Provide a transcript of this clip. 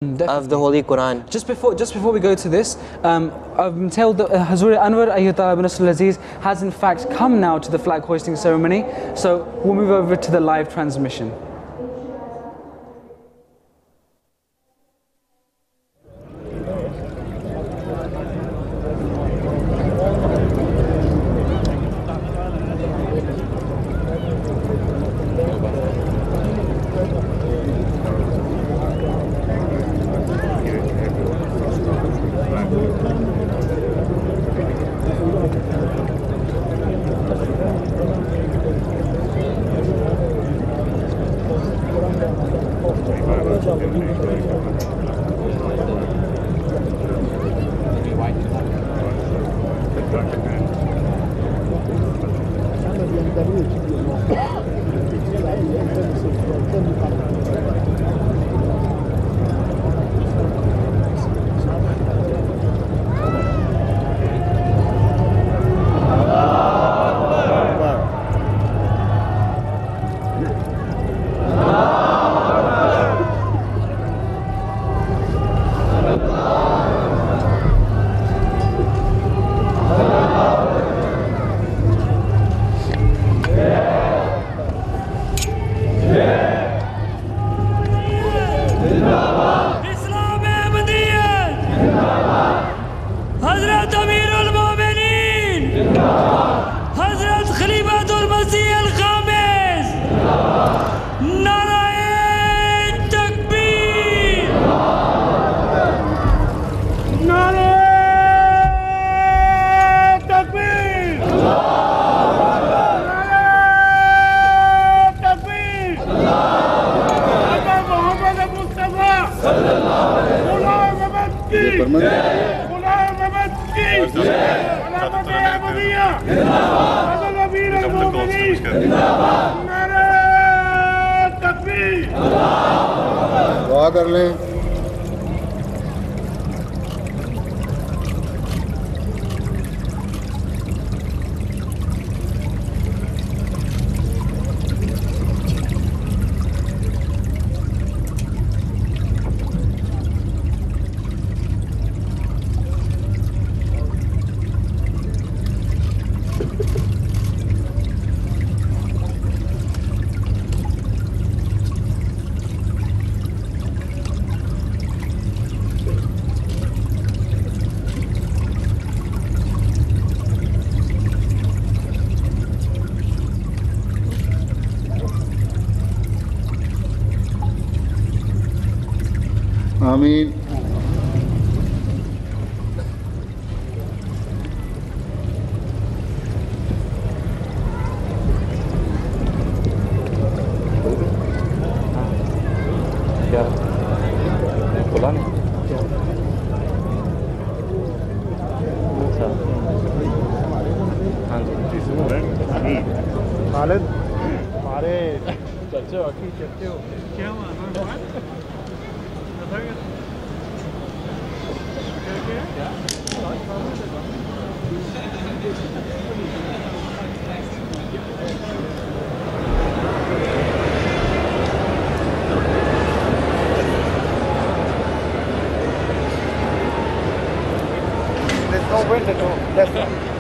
of the Holy Quran. Just before we go to this, I've been told that Hazrat Anwar Ayyutala ibn Abdul Aziz has in fact come now to the flag hoisting ceremony. So we'll move over to the live transmission. दुआ कर लें। आमीन। क्या खुला नहीं? अच्छा हाँ जी खालिद हमारे चर्चे वाकई चर्चे हो क्या There's no wind at all. That's